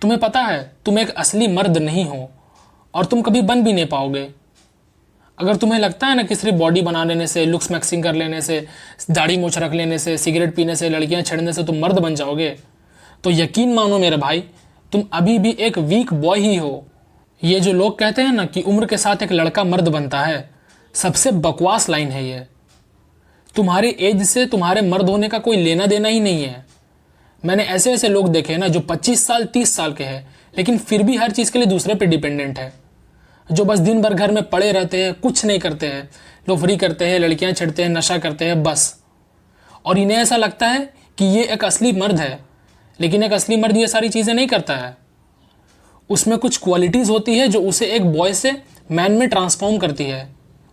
तुम्हें पता है तुम एक असली मर्द नहीं हो और तुम कभी बन भी नहीं पाओगे। अगर तुम्हें लगता है ना कि सिर्फ बॉडी बना लेने से, लुक्स मैक्सिंग कर लेने से, दाढ़ी मूछ रख लेने से, सिगरेट पीने से, लड़कियां छेड़ने से तुम मर्द बन जाओगे, तो यकीन मानो मेरे भाई, तुम अभी भी एक वीक बॉय ही हो। ये जो लोग कहते हैं ना कि उम्र के साथ एक लड़का मर्द बनता है, सबसे बकवास लाइन है ये। तुम्हारे एज से तुम्हारे मर्द होने का कोई लेना देना ही नहीं है। मैंने ऐसे ऐसे लोग देखे हैं ना जो 25 साल 30 साल के हैं लेकिन फिर भी हर चीज़ के लिए दूसरे पे डिपेंडेंट है, जो बस दिन भर घर में पड़े रहते हैं, कुछ नहीं करते हैं, लोफरी करते हैं, लड़कियां छेड़ते हैं, नशा करते हैं बस। और इन्हें ऐसा लगता है कि ये एक असली मर्द है, लेकिन एक असली मर्द ये सारी चीज़ें नहीं करता है। उसमें कुछ क्वालिटीज़ होती है जो उसे एक बॉय से मैन में ट्रांसफॉर्म करती है।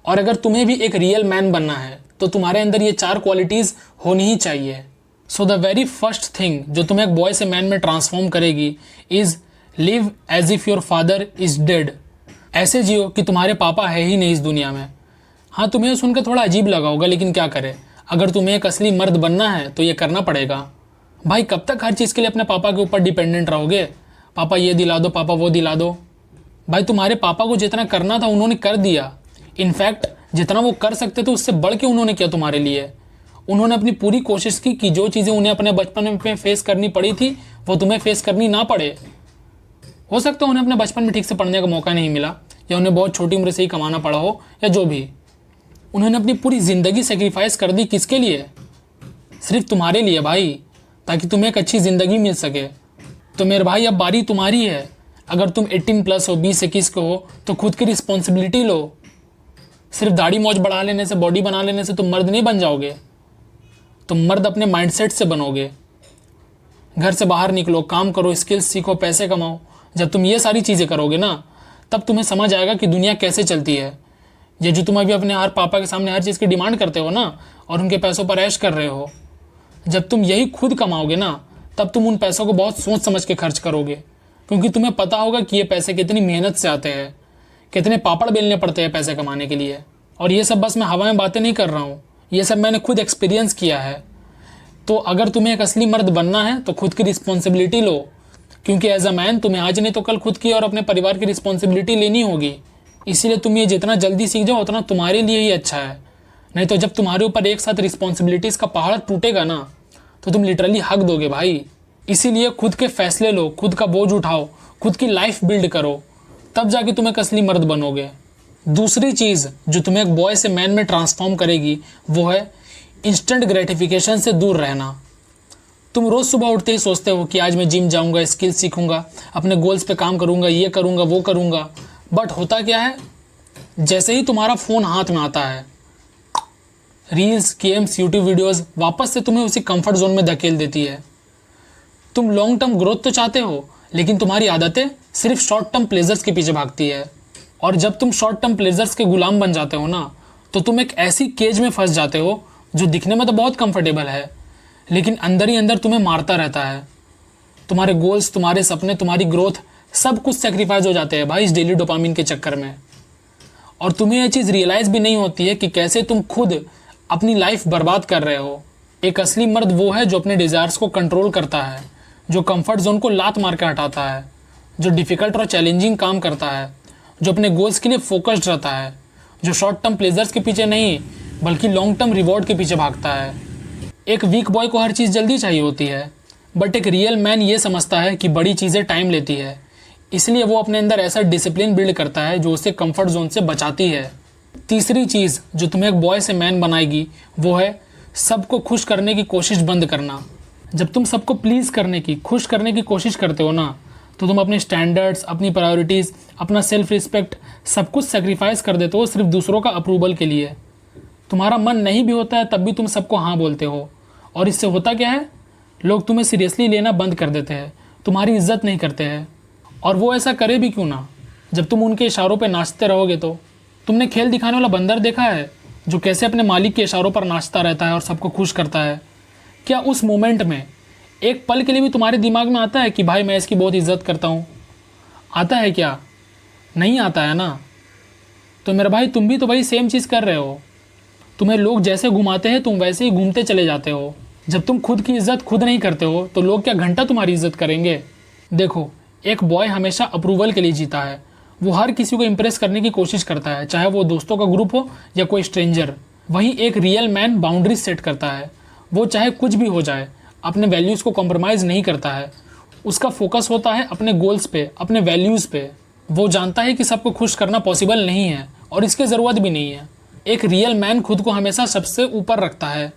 और अगर तुम्हें भी एक रियल मैन बनना है तो तुम्हारे अंदर ये 4 क्वालिटीज़ होनी ही चाहिए। So the very first thing जो तुम्हें एक बॉय से मैन में ट्रांसफॉर्म करेगी is live as if your father is dead. ऐसे जियो कि तुम्हारे पापा है ही नहीं इस दुनिया में। हाँ, तुम्हें सुनकर थोड़ा अजीब लगा होगा, लेकिन क्या करें, अगर तुम्हें एक असली मर्द बनना है तो ये करना पड़ेगा। भाई कब तक हर चीज़ के लिए अपने पापा के ऊपर डिपेंडेंट रहोगे? पापा ये दिला दो, पापा वो दिला दो। भाई तुम्हारे पापा को जितना करना था उन्होंने कर दिया। इनफैक्ट जितना वो कर सकते थे उससे बढ़ के उन्होंने किया तुम्हारे लिए। उन्होंने अपनी पूरी कोशिश की कि जो चीज़ें उन्हें अपने बचपन में फेस करनी पड़ी थी वो तुम्हें फेस करनी ना पड़े। हो सकता है उन्हें अपने बचपन में ठीक से पढ़ने का मौका नहीं मिला, या उन्हें बहुत छोटी उम्र से ही कमाना पड़ा हो, या जो भी। उन्होंने अपनी पूरी ज़िंदगी सेक्रीफाइस कर दी, किसके लिए? सिर्फ तुम्हारे लिए भाई, ताकि तुम्हें एक अच्छी ज़िंदगी मिल सके। तो मेरे भाई अब बारी तुम्हारी है। अगर तुम 18+ हो, 20-21 के हो, तो खुद की रिस्पॉन्सिबिलिटी लो। सिर्फ दाढ़ी मौज बढ़ा लेने से, बॉडी बना लेने से तुम मर्द नहीं बन जाओगे। तुम मर्द अपने माइंडसेट से बनोगे। घर से बाहर निकलो, काम करो, स्किल्स सीखो, पैसे कमाओ। जब तुम ये सारी चीज़ें करोगे ना, तब तुम्हें समझ आएगा कि दुनिया कैसे चलती है। ये जो तुम अभी अपने हर पापा के सामने हर चीज़ की डिमांड करते हो ना, और उनके पैसों पर ऐश कर रहे हो, जब तुम यही खुद कमाओगे ना, तब तुम उन पैसों को बहुत सोच समझ के खर्च करोगे। क्योंकि तुम्हें पता होगा कि ये पैसे कितनी मेहनत से आते हैं, कितने पापड़ बेलने पड़ते हैं पैसे कमाने के लिए। और ये सब बस मैं हवा में बातें नहीं कर रहा हूँ, ये सब मैंने खुद एक्सपीरियंस किया है। तो अगर तुम्हें एक असली मर्द बनना है तो खुद की रिस्पॉन्सिबिलिटी लो, क्योंकि एज अ मैन तुम्हें आज नहीं तो कल खुद की और अपने परिवार की रिस्पॉन्सिबिलिटी लेनी होगी। इसीलिए तुम ये जितना जल्दी सीख जाओ उतना तुम्हारे लिए ही अच्छा है। नहीं तो जब तुम्हारे ऊपर एक साथ रिस्पॉन्सिबिलिटीज़ का पहाड़ टूटेगा ना, तो तुम लिटरली हक दोगे भाई। इसीलिए खुद के फैसले लो, खुद का बोझ उठाओ, खुद की लाइफ बिल्ड करो, तब जाके तुम एक असली मर्द बनोगे। दूसरी चीज़ जो तुम्हें एक बॉय से मैन में ट्रांसफॉर्म करेगी वो है इंस्टेंट ग्रेटिफिकेशन से दूर रहना। तुम रोज़ सुबह उठते ही सोचते हो कि आज मैं जिम जाऊंगा, स्किल सीखूंगा, अपने गोल्स पे काम करूंगा, ये करूंगा, वो करूंगा। बट होता क्या है, जैसे ही तुम्हारा फ़ोन हाथ में आता है, रील्स, गेम्स, यूट्यूब वीडियोस वापस से तुम्हें उसी कंफर्ट जोन में धकेल देती है। तुम लॉन्ग टर्म ग्रोथ तो चाहते हो, लेकिन तुम्हारी आदतें सिर्फ शॉर्ट टर्म प्लेजर्स के पीछे भागती है। और जब तुम शॉर्ट टर्म प्लेजर्स के गुलाम बन जाते हो ना, तो तुम एक ऐसी केज में फंस जाते हो जो दिखने में तो बहुत कंफर्टेबल है, लेकिन अंदर ही अंदर तुम्हें मारता रहता है। तुम्हारे गोल्स, तुम्हारे सपने, तुम्हारी ग्रोथ, सब कुछ सेक्रीफाइस हो जाते हैं भाई इस डेली डोपामिन के चक्कर में। और तुम्हें यह चीज़ रियलाइज़ भी नहीं होती है कि कैसे तुम खुद अपनी लाइफ बर्बाद कर रहे हो। एक असली मर्द वो है जो अपने डिज़ायर्स को कंट्रोल करता है, जो कंफर्ट जोन को लात मार के हटाता है, जो डिफ़िकल्ट और चैलेंजिंग काम करता है, जो अपने गोल्स के लिए फोकस्ड रहता है, जो शॉर्ट टर्म प्लेजर्स के पीछे नहीं बल्कि लॉन्ग टर्म रिवॉर्ड के पीछे भागता है। एक वीक बॉय को हर चीज़ जल्दी चाहिए होती है, बट एक रियल मैन ये समझता है कि बड़ी चीज़ें टाइम लेती है। इसलिए वो अपने अंदर ऐसा डिसिप्लिन बिल्ड करता है जो उसे कंफर्ट जोन से बचाती है। तीसरी चीज़ जो तुम्हें एक बॉय से मैन बनाएगी वो है सबको खुश करने की कोशिश बंद करना। जब तुम सबको प्लीज़ करने की, खुश करने की कोशिश करते हो ना, तो तुम अपने स्टैंडर्ड्स, अपनी प्रायोरिटीज़, अपना सेल्फ रिस्पेक्ट सब कुछ सेक्रीफाइस कर देते हो सिर्फ दूसरों का अप्रूवल के लिए। तुम्हारा मन नहीं भी होता है तब भी तुम सबको हाँ बोलते हो, और इससे होता क्या है, लोग तुम्हें सीरियसली लेना बंद कर देते हैं, तुम्हारी इज्जत नहीं करते हैं। और वो ऐसा करे भी क्यों ना, जब तुम उनके इशारों पे नाचते रहोगे तो। तुमने खेल दिखाने वाला बंदर देखा है जो कैसे अपने मालिक के इशारों पर नाचता रहता है और सबको खुश करता है? क्या उस मोमेंट में एक पल के लिए भी तुम्हारे दिमाग में आता है कि भाई मैं इसकी बहुत इज्जत करता हूँ? आता है क्या? नहीं आता है ना। तो मेरे भाई तुम भी तो वही सेम चीज़ कर रहे हो। तुम्हें लोग जैसे घुमाते हैं तुम वैसे ही घूमते चले जाते हो। जब तुम खुद की इज्जत खुद नहीं करते हो तो लोग क्या घंटा तुम्हारी इज्जत करेंगे? देखो, एक बॉय हमेशा अप्रूवल के लिए जीता है। वो हर किसी को इम्प्रेस करने की कोशिश करता है, चाहे वो दोस्तों का ग्रुप हो या कोई स्ट्रेंजर। वहीं एक रियल मैन बाउंड्रीज सेट करता है। वो चाहे कुछ भी हो जाए अपने वैल्यूज़ को कॉम्प्रोमाइज़ नहीं करता है। उसका फोकस होता है अपने गोल्स पे, अपने वैल्यूज़ पे। वो जानता है कि सबको खुश करना पॉसिबल नहीं है और इसकी ज़रूरत भी नहीं है। एक रियल मैन खुद को हमेशा सबसे ऊपर रखता है।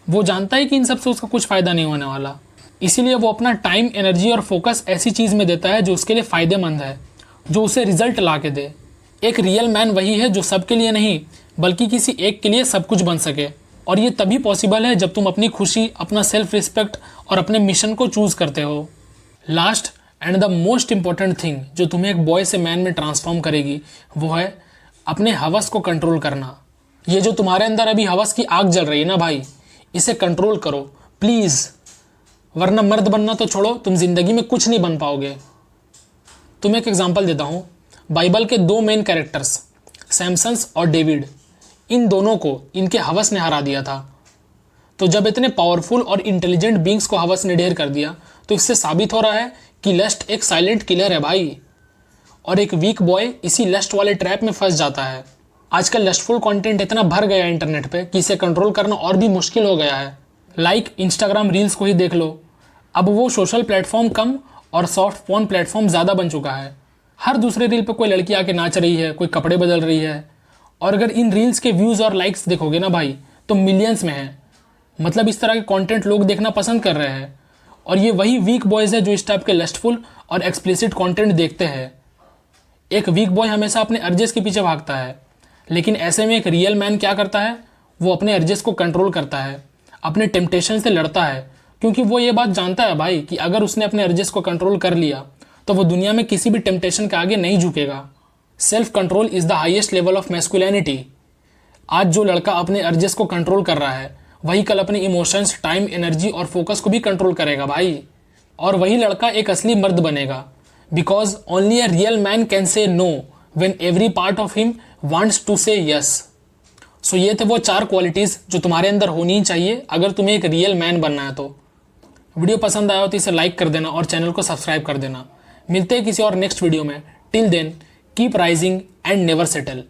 वो जानता है कि इन सब से उसका कुछ फ़ायदा नहीं होने वाला, इसीलिए वो अपना टाइम, एनर्जी और फोकस ऐसी चीज़ में देता है जो उसके लिए फ़ायदेमंद है, जो उसे रिजल्ट ला के दे। एक रियल मैन वही है जो सबके लिए नहीं बल्कि किसी एक के लिए सब कुछ बन सके। और ये तभी पॉसिबल है जब तुम अपनी खुशी, अपना सेल्फ रिस्पेक्ट और अपने मिशन को चूज़ करते हो। Last and the most important thing जो तुम्हें एक बॉय से मैन में ट्रांसफॉर्म करेगी वो है अपने हवस को कंट्रोल करना। ये जो तुम्हारे अंदर अभी हवस की आग जल रही है ना भाई, इसे कंट्रोल करो प्लीज़, वरना मर्द बनना तो छोड़ो, तुम ज़िंदगी में कुछ नहीं बन पाओगे। तुम्हें एक एग्जांपल देता हूँ। बाइबल के दो मेन कैरेक्टर्स सैमसन्स और डेविड, इन दोनों को इनके हवस ने हरा दिया था। तो जब इतने पावरफुल और इंटेलिजेंट बींग्स को हवस ने ढेर कर दिया तो इससे साबित हो रहा है कि लस्ट एक साइलेंट किलर है भाई। और एक वीक बॉय इसी लस्ट वाले ट्रैप में फंस जाता है। आजकल लस्टफुल कंटेंट इतना भर गया है इंटरनेट पे कि इसे कंट्रोल करना और भी मुश्किल हो गया है। लाइक इंस्टाग्राम रील्स को ही देख लो, अब वो सोशल प्लेटफॉर्म कम और सॉफ्ट फोन प्लेटफॉर्म ज़्यादा बन चुका है। हर दूसरे रील पे कोई लड़की आके नाच रही है, कोई कपड़े बदल रही है। और अगर इन रील्स के व्यूज़ और लाइक्स देखोगे ना भाई तो मिलियंस में है। मतलब इस तरह के कंटेंट लोग देखना पसंद कर रहे हैं। और ये वही वीक बॉयज़ है जो इस टाइप के लस्टफुल और एक्सप्लिसिट कंटेंट देखते हैं। एक वीक बॉय हमेशा अपने अर्जेस के पीछे भागता है, लेकिन ऐसे में एक रियल मैन क्या करता है, वो अपने अर्जेस को कंट्रोल करता है, अपने टेम्पटेशन से लड़ता है। क्योंकि वो ये बात जानता है भाई कि अगर उसने अपने अर्जेस को कंट्रोल कर लिया तो वो दुनिया में किसी भी टेम्पटेशन के आगे नहीं झुकेगा। Self control is the highest level of masculinity. आज जो लड़का अपने अर्जेस को कंट्रोल कर रहा है वही कल अपने इमोशंस, टाइम, एनर्जी और फोकस को भी कंट्रोल करेगा भाई। और वही लड़का एक असली मर्द बनेगा। Because only a real man can say no when every part of him wants to say yes. So ये थे वो 4 क्वालिटीज़ जो तुम्हारे अंदर होनी चाहिए अगर तुम्हें एक रियल मैन बनना है। तो वीडियो पसंद आया हो तो इसे लाइक कर देना और चैनल को सब्सक्राइब कर देना। मिलते हैं किसी और नेक्स्ट वीडियो में। Till then keep rising and never settle.